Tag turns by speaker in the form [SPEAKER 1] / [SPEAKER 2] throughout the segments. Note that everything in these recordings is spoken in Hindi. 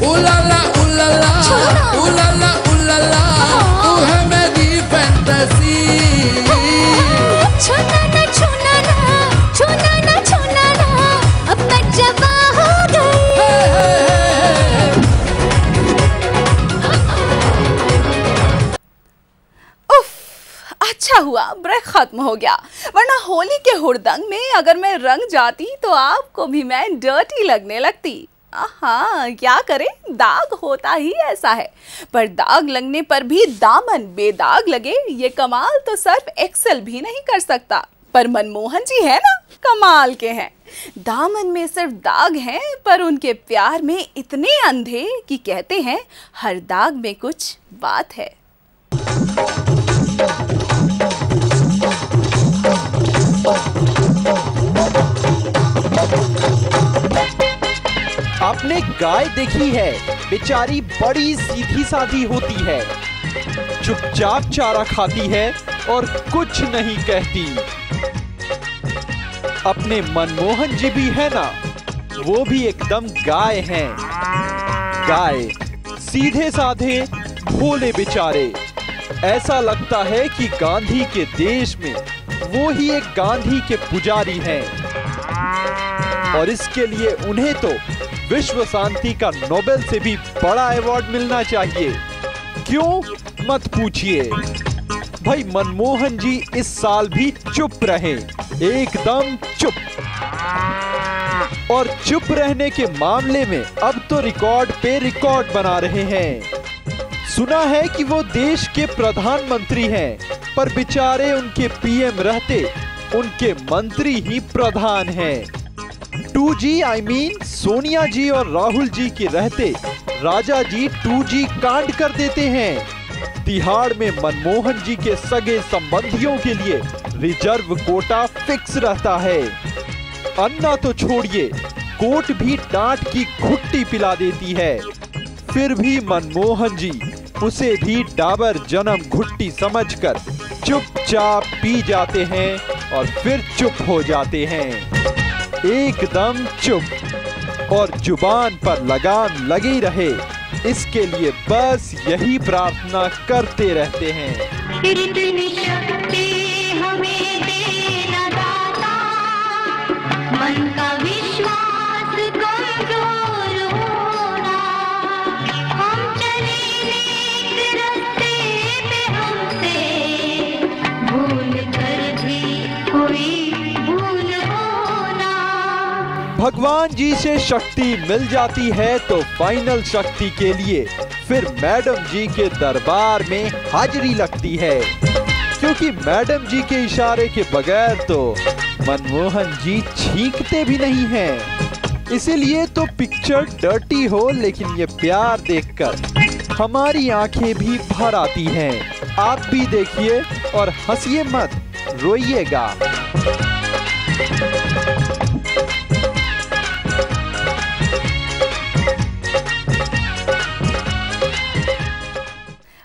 [SPEAKER 1] उलाला उलाला उलाला उलाला, तू है मेरी फैंटेसी।
[SPEAKER 2] छूना ना छूना ना, छूना ना छूना ना, अब मैं जवा हो गई।
[SPEAKER 3] उफ, अच्छा हुआ ब्रेक खत्म हो गया, वरना होली के हुड़दंग में अगर मैं रंग जाती तो आपको भी मैं डर्टी लगने लगती। हाँ, क्या करें, दाग होता ही ऐसा है। पर दाग लगने पर भी दामन बेदाग लगे, ये कमाल तो सिर्फ एक्सेल भी नहीं कर सकता। पर मनमोहन जी है ना, कमाल के हैं। दामन में सिर्फ दाग हैं, पर उनके प्यार में इतने अंधे कि कहते हैं हर दाग में कुछ बात है।
[SPEAKER 4] आपने गाय देखी है, बेचारी बड़ी सीधी सादी होती है, चुपचाप चारा खाती है और कुछ नहीं कहती। अपने मनमोहन जी भी है ना, वो भी एकदम गाय हैं। गाय, सीधे साधे, भोले बेचारे। ऐसा लगता है कि गांधी के देश में वो ही एक गांधी के पुजारी हैं, और इसके लिए उन्हें तो विश्व शांति का नोबेल से भी बड़ा अवार्ड मिलना चाहिए। क्यों मत पूछिए। भाई मनमोहन जी इस साल भी चुप रहे, एकदम चुप। और चुप रहने के मामले में अब तो रिकॉर्ड पे रिकॉर्ड बना रहे हैं। सुना है कि वो देश के प्रधानमंत्री हैं, पर बेचारे उनके पीएम रहते उनके मंत्री ही प्रधान हैं। 2G I mean सोनिया जी और राहुल जी के रहते राजा जी 2G कांड कर देते हैं। तिहाड़ में मनमोहन जी के सगे संबंधियों के लिए रिजर्व कोटा फिक्स रहता है। अन्ना तो छोड़िए, कोर्ट भी डांट की घुट्टी पिला देती है। फिर भी मनमोहन जी उसे भी डाबर जन्म घुट्टी समझकर चुपचाप पी जाते हैं और फिर चुप हो जाते हैं, एकदम चुप। और जुबान पर लगाम लगी रहे, इसके लिए बस यही प्रार्थना करते रहते हैं।
[SPEAKER 2] इतनी शक्ति हमें देना दाता, मन का विश्वास कमजोर होना। हम चले नेक रास्ते पे, हमसे भूल कर भी कोई भूल होना।
[SPEAKER 4] भगवान जी से शक्ति मिल जाती है तो फाइनल शक्ति के लिए फिर मैडम जी के दरबार में हाजिरी लगती है, क्योंकि मैडम जी के इशारे के बगैर तो मनमोहन जी छींकते भी नहीं हैं। इसीलिए तो पिक्चर डर्टी हो, लेकिन ये प्यार देखकर हमारी आंखें भी भर आती हैं। आप भी देखिए और हंसिए मत, रोइएगा।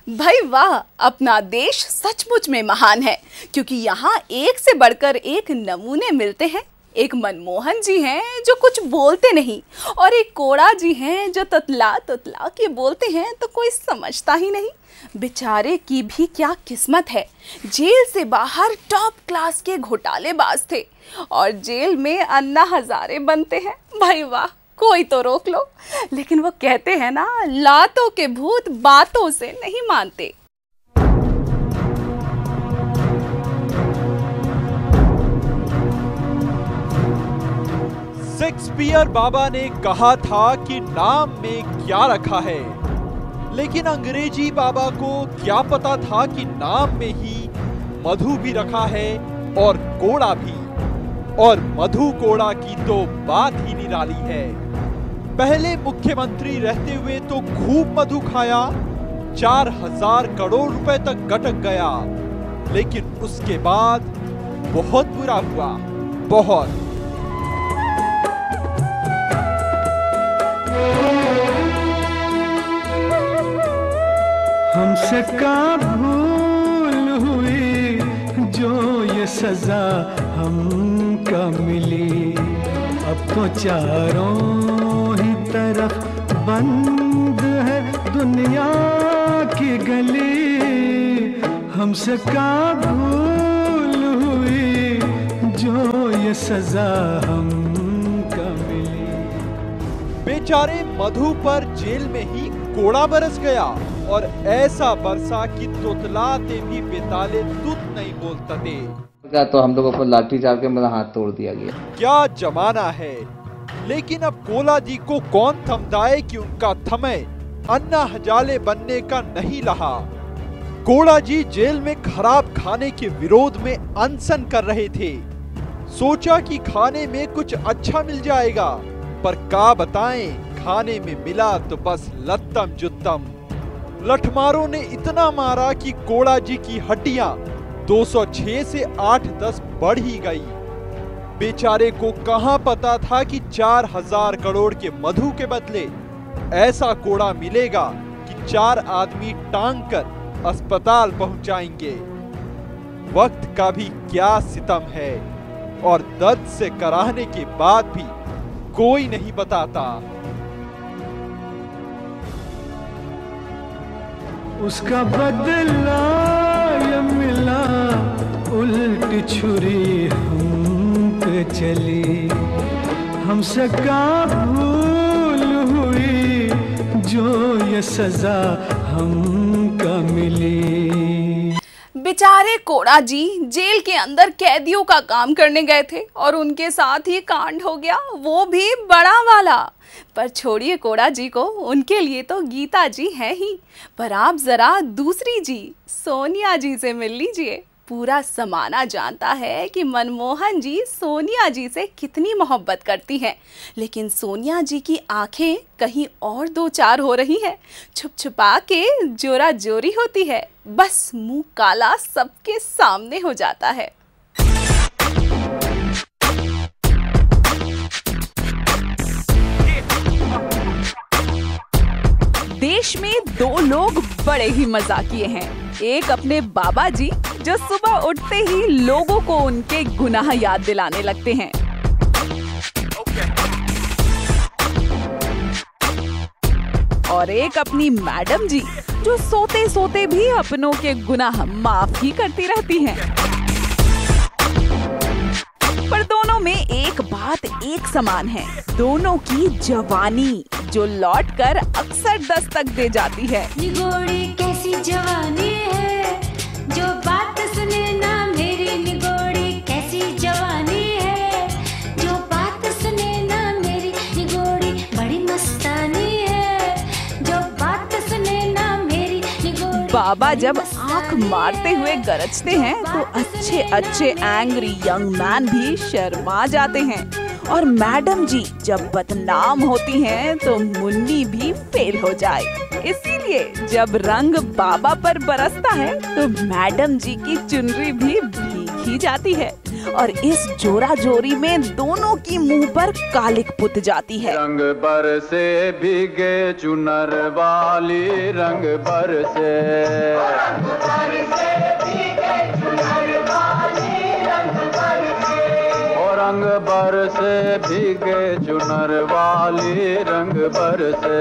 [SPEAKER 3] भाई वाह, अपना देश सचमुच में महान है, क्योंकि यहाँ एक से बढ़कर एक नमूने मिलते हैं। एक मनमोहन जी हैं जो कुछ बोलते नहीं, और एक कोड़ा जी हैं जो ततला ततला के बोलते हैं तो कोई समझता ही नहीं। बेचारे की भी क्या किस्मत है, जेल से बाहर टॉप क्लास के घोटालेबाज थे और जेल में अन्ना हजारे बनते हैं। भाई वाह, कोई तो रोक लो। लेकिन वो कहते हैं ना, लातों के भूत बातों से नहीं मानते।
[SPEAKER 4] शेक्सपियर बाबा ने कहा था कि नाम में क्या रखा है, लेकिन अंग्रेजी बाबा को क्या पता था कि नाम में ही मधु भी रखा है और कोड़ा भी। और मधु कोड़ा की तो बात ही निराली है। पहले मुख्यमंत्री रहते हुए तो खूब मधु खाया, 4000 करोड़ रुपए तक गटक गया, लेकिन उसके बाद बहुत बुरा हुआ, बहुत।
[SPEAKER 5] हमसे का भूल हुई जो ये सजा हमका मिली। अब तो चारों ही तरफ बंद है दुनिया की गली, हमसे का भूल हुई जो ये सजा हमको मिली।
[SPEAKER 4] बेचारे मधु पर जेल में ही कोड़ा बरस गया और ऐसा बरसा कि तोतलाते भी बेताले तुत नहीं बोलते थे।
[SPEAKER 6] क्या तो हम लोगों को लाठी चार के मेरा हाथ तोड़ दिया गया।
[SPEAKER 4] क्या जमाना है। लेकिन अब कोला जी को कौन थमदाए कि उनका थमे अन्ना हजाले बनने का नहीं रहा। कोड़ा जी जेल में खराब खाने के विरोध में अनशन कर रहे थे। सोचा कि खाने में कुछ अच्छा मिल जाएगा, पर क्या बताएं, खाने में मिला तो बस लत्तम जुत्तम। लठमारों ने इतना मारा कि कोड़ा जी की हड्डियां 206 से 8-10 बढ़ ही गई। बेचारे को कहां पता था कि 4000 करोड़ के मधु के बदले ऐसा कोड़ा मिलेगा कि 4 आदमी टांग कर अस्पताल पहुंचाएंगे। वक्त का भी क्या सितम है, और दर्द से कराहने के बाद भी कोई नहीं बताता।
[SPEAKER 5] उसका बदला ये मिला, उल्टी छुरी हम पे चली, हमसे का भूल हुई जो ये सजा हमको मिली।
[SPEAKER 3] बेचारे कोड़ा जी जेल के अंदर कैदियों का काम करने गए थे और उनके साथ ही कांड हो गया, वो भी बड़ा वाला। पर छोड़िए कोड़ा जी को, उनके लिए तो गीता जी हैं ही। पर आप जरा दूसरी जी सोनिया जी से मिल लीजिए। पूरा समाना जानता है कि मनमोहन जी सोनिया जी से कितनी मोहब्बत करती हैं, लेकिन सोनिया जी की आंखें कहीं और 2-4 हो रही हैं। छुप छुपा के जोरा जोरी होती है, बस मुंह काला सबके सामने हो जाता है। देश में 2 लोग बड़े ही मजाकिये हैं। एक अपने बाबा जी जो सुबह उठते ही लोगों को उनके गुनाह याद दिलाने लगते हैं, और एक अपनी मैडम जी जो सोते सोते भी अपनों के गुनाह माफ ही करती रहती हैं। पर दोनों में एक बात एक समान है, दोनों की जवानी जो लौट कर अक्सर दस्तक दे जाती है।
[SPEAKER 2] निगोड़ी कैसी जवानी है, जो बात सुने ना मेरी, निगोड़ी कैसी जवानी है, जो बात सुने ना मेरी, निगोड़ी बड़ी मस्तानी है, जो बात सुने ना मेरी, निगोड़ी।
[SPEAKER 3] बाबा जब आंख मारते हुए गरजते हैं तो अच्छे अच्छे एंग्री यंग मैन भी शर्मा जाते हैं, और मैडम जी जब बदनाम होती हैं तो मुन्नी भी फेल हो जाए। इसीलिए जब रंग बाबा पर बरसता है तो मैडम जी की चुनरी भी भीग ही जाती है, और इस जोरा जोरी में दोनों की मुंह पर कालिक पुत जाती है।
[SPEAKER 7] रंग बरसे भीगे चुनर वाली, रंग बरसे, रंग बरसे भीगे चुनर वाली, रंग बरसे।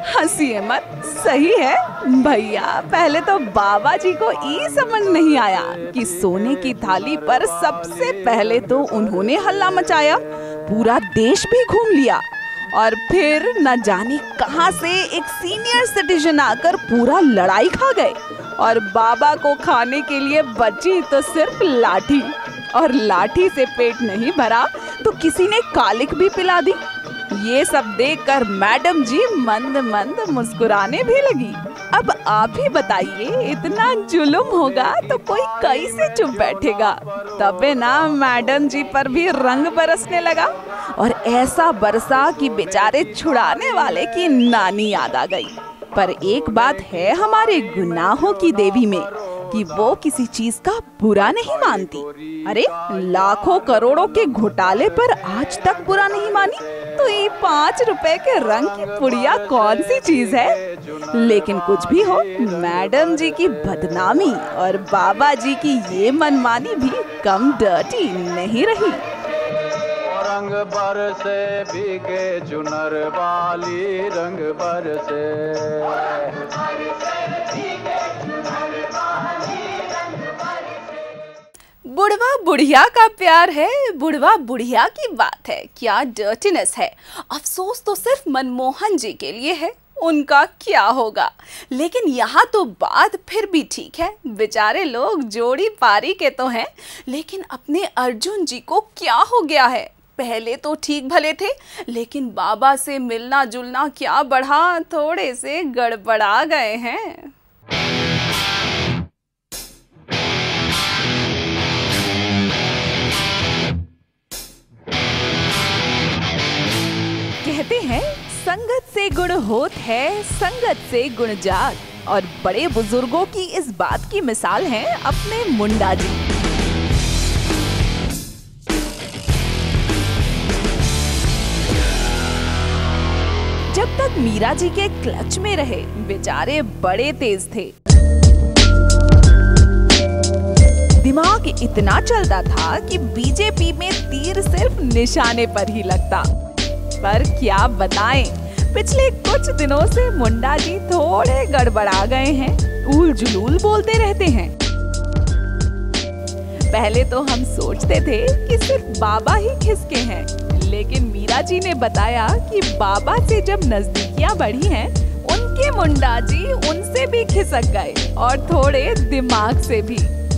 [SPEAKER 3] हंसिए मत, सही है भैया। पहले तो बाबा जी को ये समझ नहीं आया कि सोने की थाली पर सबसे पहले तो उन्होंने हल्ला मचाया, पूरा देश भी घूम लिया, और फिर न जाने कहां से एक सीनियर सिटीजन आकर पूरा लड़ाई खा गए, और बाबा को खाने के लिए बची तो सिर्फ लाठी, और लाठी से पेट नहीं भरा तो किसी ने कालिक भी पिला दी। ये सब देखकर मैडम जी मंद मंद मुस्कुराने भी लगी। अब आप ही बताइए, इतना जुल्म होगा तो कोई कैसे चुप बैठेगा। तबे ना मैडम जी पर भी रंग बरसने लगा, और ऐसा बरसा कि बेचारे छुड़ाने वाले की नानी याद आ गई। पर एक बात है हमारे गुनाहों की देवी में कि वो किसी चीज का बुरा नहीं मानती। अरे लाखों करोड़ों के घोटाले पर आज तक बुरा नहीं मानी, तो ये 5 रुपए के रंग की पुड़िया कौन सी चीज है। लेकिन कुछ भी हो, मैडम जी की बदनामी और बाबा जी की ये मनमानी भी कम डर्टी नहीं रही।
[SPEAKER 7] रंग बरसे भीगे चुनर वाली रंग बरसे।
[SPEAKER 3] बुढ़वा बुढ़िया का प्यार है, बुढ़वा बुढ़िया की बात है, क्या डर्टीनेस है। अफसोस तो सिर्फ मनमोहन जी के लिए है, उनका क्या होगा। लेकिन यहाँ तो बात फिर भी ठीक है, बेचारे लोग जोड़ी पारी के तो हैं, लेकिन अपने अर्जुन जी को क्या हो गया है। पहले तो ठीक भले थे, लेकिन बाबा से मिलना जुलना क्या बढ़ा, थोड़े से गड़बड़ा गए हैं। कहते हैं संगत से गुण होत है, संगत से गुण जात। और बड़े बुजुर्गों की इस बात की मिसाल हैं अपने मुंडा जी। जब तक मीरा जी के क्लच में रहे, बेचारे बड़े तेज थे। दिमाग इतना चलता था कि बीजेपी में तीर सिर्फ निशाने पर ही लगता। पर क्या बताएं, पिछले कुछ दिनों से मुंडा जी थोड़े गड़बड़ा गए हैं, ऊल जुलूल बोलते रहते हैं। पहले तो हम सोचते थे कि सिर्फ बाबा ही खिसके हैं, लेकिन मीरा जी ने बताया कि बाबा से जब नजदीकियां बढ़ी हैं, उनके मुंडा जी उनसे भी खिसक गए और थोड़े दिमाग से भी।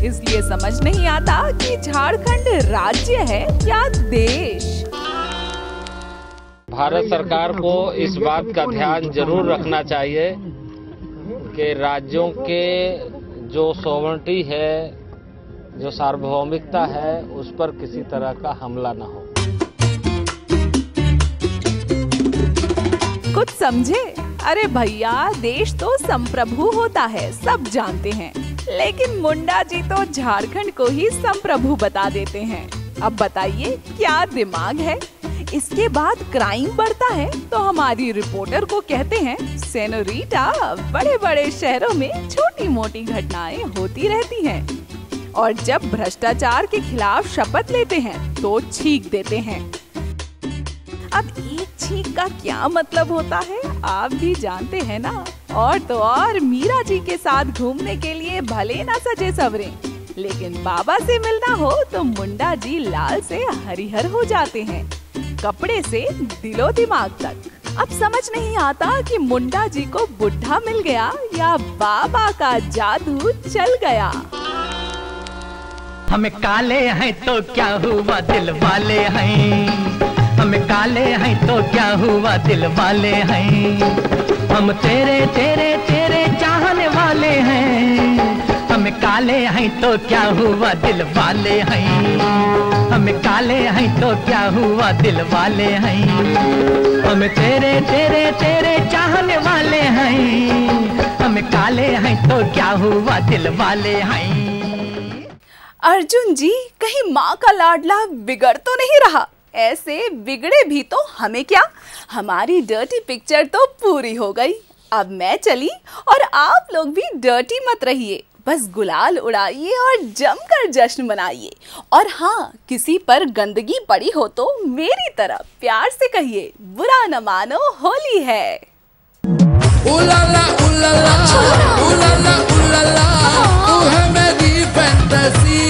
[SPEAKER 3] इसलिए समझ नहीं आता कि झारखंड राज्य है या देश।
[SPEAKER 8] भारत सरकार को इस बात का ध्यान जरूर रखना चाहिए कि राज्यों के जो सॉवरेनिटी है, जो सार्वभौमिकता है, उस पर किसी तरह का हमला न हो।
[SPEAKER 3] कुछ समझे? अरे भैया, देश तो संप्रभु होता है, सब जानते हैं, लेकिन मुंडा जी तो झारखंड को ही संप्रभु बता देते हैं। अब बताइए क्या दिमाग है। इसके बाद क्राइम बढ़ता है तो हमारी रिपोर्टर को कहते हैं, सेनोरीटा, बड़े बड़े शहरों में छोटी मोटी घटनाएं होती रहती हैं। और जब भ्रष्टाचार के खिलाफ शपथ लेते हैं तो छींक देते हैं। अब एक छींक का क्या मतलब होता है, आप भी जानते हैं ना। और तो और मीरा जी के साथ घूमने के लिए भले ना सजे सवरे, लेकिन बाबा से मिलना हो तो मुंडा जी लाल से हरिहर हो जाते हैं, कपड़े से दिलो दिमाग तक। अब समझ नहीं आता कि मुंडा जी को बुढ़ा मिल गया या बाबा का जादू चल गया।
[SPEAKER 9] हमें काले हैं तो क्या हुआ, दिल वाले हैं। हम काले हैं तो क्या हुआ, दिल वाले हैं। हम तेरे तेरे तेरे चाहने वाले हैं। हम काले हैं तो क्या हुआ, दिल वाले हैं। हम काले हैं तो क्या हुआ, दिल वाले हैं। हम तेरे तेरे तेरे चाहने वाले हैं। हम काले हैं तो क्या हुआ, दिल वाले हैं।
[SPEAKER 3] अर्जुन जी, कहीं माँ का लाडला बिगड़ तो नहीं रहा? ऐसे बिगड़े भी तो हमें क्या, हमारी डर्टी पिक्चर तो पूरी हो गई। अब मैं चली और आप लोग भी डर्टी मत रहिए, बस गुलाल उड़ाइए और जमकर जश्न मनाइए। और हाँ, किसी पर गंदगी पड़ी हो तो मेरी तरफ प्यार से कहिए, बुरा न मानो, होली है।
[SPEAKER 1] उलाला उलाला उलाला उलाला, तू है मेरी फैंटेसी।